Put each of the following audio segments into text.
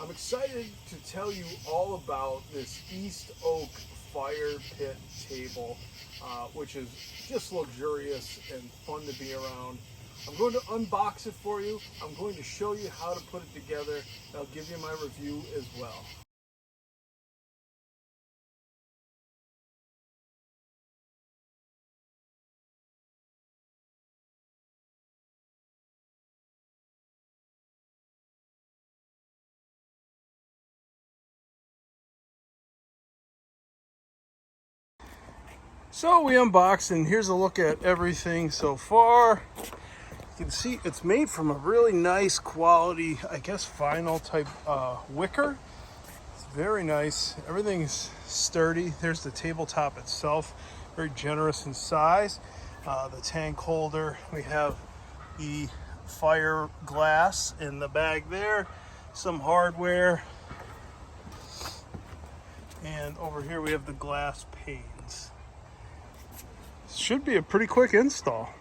I'm excited to tell you all about this East Oak fire pit table, which is just luxurious and fun to be around. I'm going to unbox it for you. I'm going to show you how to put it together, and I'll give you my review as well. So we unboxed, and here's a look at everything so far. You can see it's made from a really nice quality, I guess, vinyl type wicker. It's very nice. Everything's sturdy. There's the tabletop itself, very generous in size. The tank holder. We have the fire glass in the bag there, some hardware, and over here we have the glass panes. Should be a pretty quick install.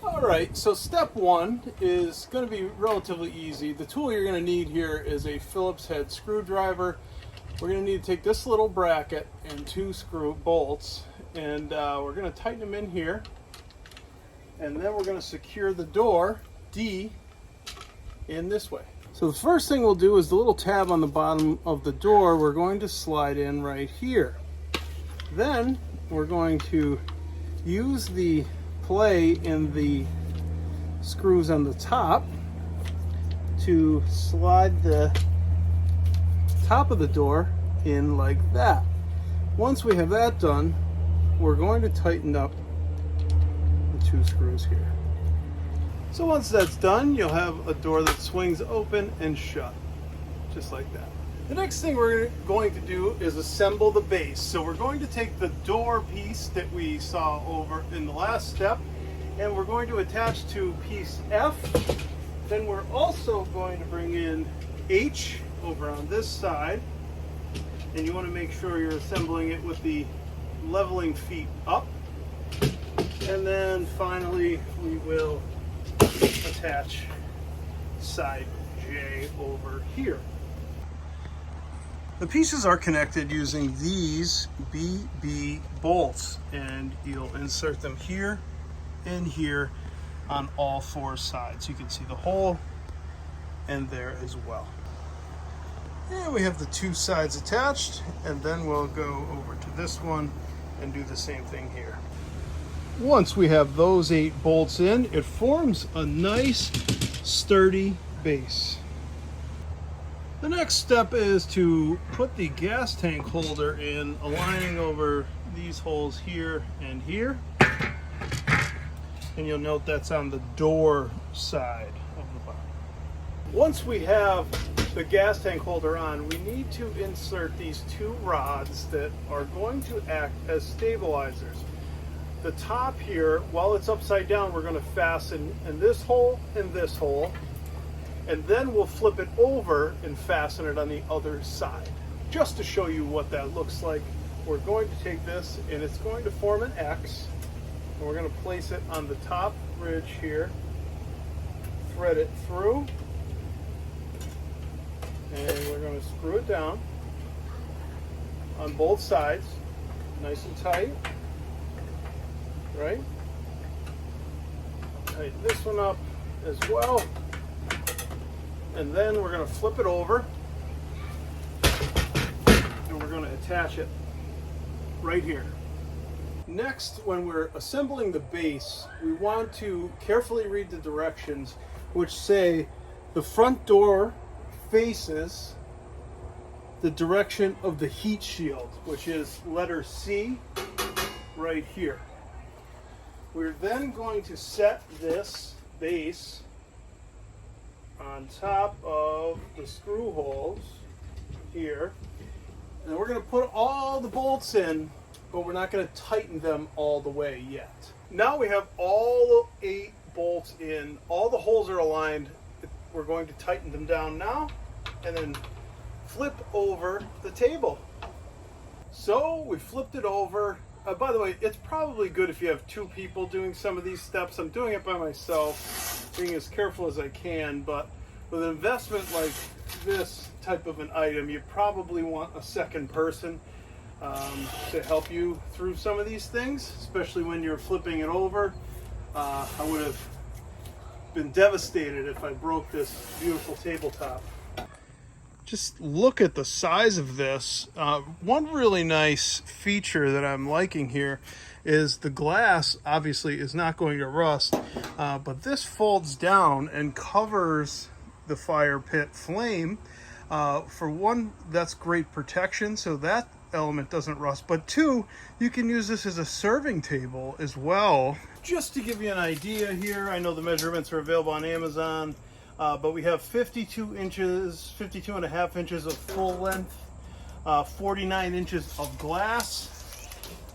All right, so step one is going to be relatively easy. The tool you're going to need here is a Phillips head screwdriver. We're going to need to take this little bracket and two screw bolts, and we're going to tighten them in here, and then we're going to secure the door D in this way. So the first thing we'll do is the little tab on the bottom of the door we're going to slide in right here. Then we're going to use the play in the screws on the top to slide the top of the door in like that. Once we have that done, we're going to tighten up the two screws here. So once that's done, you'll have a door that swings open and shut, just like that. The next thing we're going to do is assemble the base. So we're going to take the door piece that we saw over in the last step, and we're going to attach to piece F. Then we're also going to bring in H over on this side, and you want to make sure you're assembling it with the leveling feet up. And then finally we will attach side J over here. The pieces are connected using these BB bolts, and you'll insert them here and here on all four sides. You can see the hole and there as well. And we have the two sides attached, and then we'll go over to this one and do the same thing here. Once we have those 8 bolts in, it forms a nice sturdy base. The next step is to put the gas tank holder in, aligning over these holes here and here. And you'll note that's on the door side of the bottom. Once we have the gas tank holder on, we need to insert these 2 rods that are going to act as stabilizers. The top here, while it's upside down, we're going to fasten in this hole and this hole. And then we'll flip it over and fasten it on the other side. Just to show you what that looks like, we're going to take this, and it's going to form an X, and we're going to place it on the top ridge here, thread it through, and we're going to screw it down on both sides, nice and tight, right? Tighten this one up as well. And then we're going to flip it over, and we're going to attach it right here. Next, when we're assembling the base, we want to carefully read the directions, which say the front door faces the direction of the heat shield, which is letter C right here. We're then going to set this base on top of the screw holes here, and we're going to put all the bolts in, but we're not going to tighten them all the way yet. Now we have all 8 bolts in, all the holes are aligned. We're going to tighten them down now and then flip over the table. So we flipped it over. By the way, it's probably good if you have 2 people doing some of these steps. I'm doing it by myself, being as careful as I can, but with an investment like this, type of an item, you probably want a second person to help you through some of these things, especially when you're flipping it over. I would have been devastated if I broke this beautiful tabletop. Just look at the size of this. One really nice feature that I'm liking here is the glass obviously is not going to rust, but this folds down and covers the fire pit flame. For one, that's great protection, so that element doesn't rust, but two, you can use this as a serving table as well. Just to give you an idea here, I know the measurements are available on Amazon, but we have 52 inches, 52 and a half inches of full length, 49 inches of glass.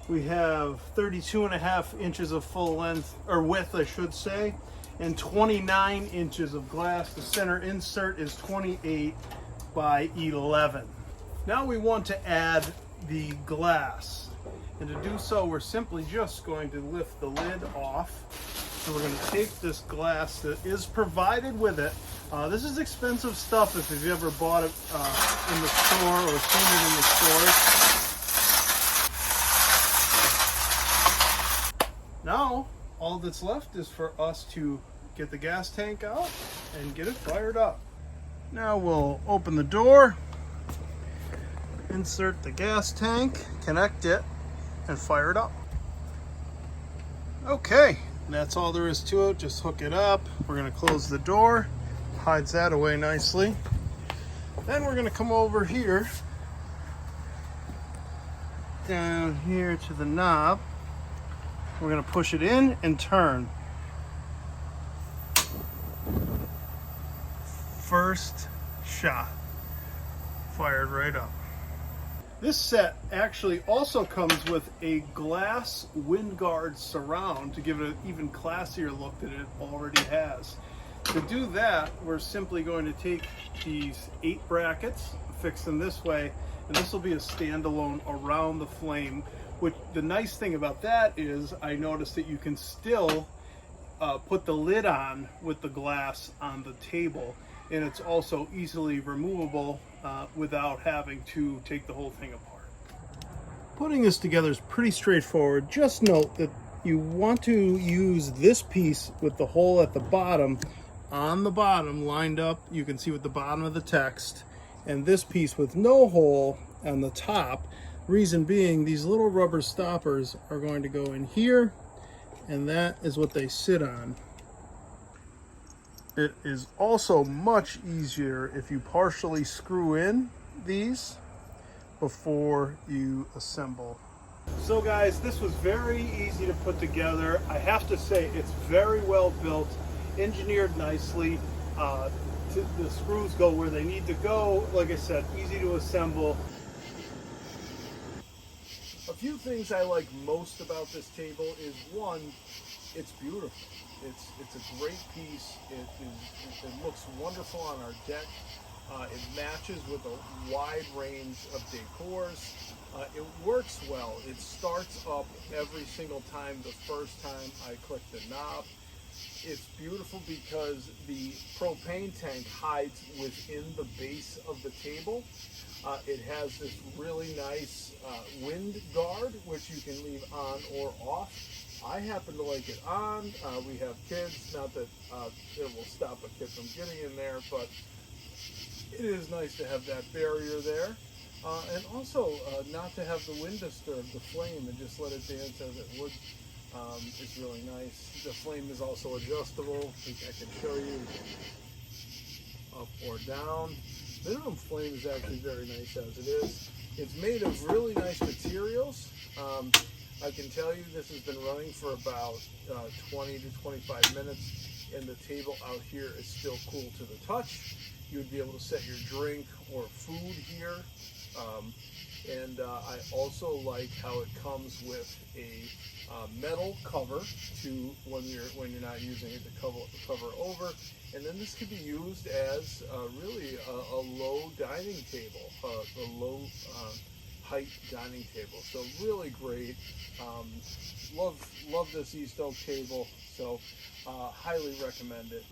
We have 32 and a half inches of full length, or width I should say, and 29 inches of glass. The center insert is 28 by 11. Now we want to add the glass, and to do so we're simply just going to lift the lid off. So we're going to take this glass that is provided with it. This is expensive stuff if you've ever bought it in the store or seen it in the store. Now all that's left is for us to get the gas tank out and get it fired up. Now we'll open the door, insert the gas tank, connect it, and fire it up. Okay, that's all there is to it. Just hook it up. We're going to close the door, hides that away nicely. Then we're going to come over here, down here to the knob. We're going to push it in and turn. First shot, fired right up. This set actually also comes with a glass wind guard surround to give it an even classier look than it already has. To do that, we're simply going to take these 8 brackets, fix them this way, and this will be a standalone around the flame. Which the nice thing about that is I noticed that you can still put the lid on with the glass on the table, and it's also easily removable without having to take the whole thing apart. Putting this together is pretty straightforward. Just note that you want to use this piece with the hole at the bottom on the bottom lined up. You can see with the bottom of the text, and this piece with no hole on the top. Reason being, these little rubber stoppers are going to go in here, and that is what they sit on. It is also much easier if you partially screw in these before you assemble. So guys, this was very easy to put together. I have to say it's very well built, engineered nicely. The screws go where they need to go. Like I said, easy to assemble. A few things I like most about this table is, one, it's beautiful. It's a great piece. It looks wonderful on our deck. It matches with a wide range of decors. It works well. It starts up every single time the first time I click the knob. It's beautiful because the propane tank hides within the base of the table. It has this really nice wind guard, which you can leave on or off. I happen to like it on. We have kids, not that it will stop a kid from getting in there, but it is nice to have that barrier there. And also not to have the wind disturb the flame and just let it dance as it would. It's really nice. The flame is also adjustable. I can show you up or down. Minimum flame is actually very nice as it is. It's made of really nice materials. I can tell you this has been running for about 20 to 25 minutes, and the table out here is still cool to the touch. You would be able to set your drink or food here. And I also like how it comes with a metal cover to when you're not using it to cover over. And then this could be used as really a low dining table, a low height dining table. So really great. Love this East Oak table. So highly recommend it.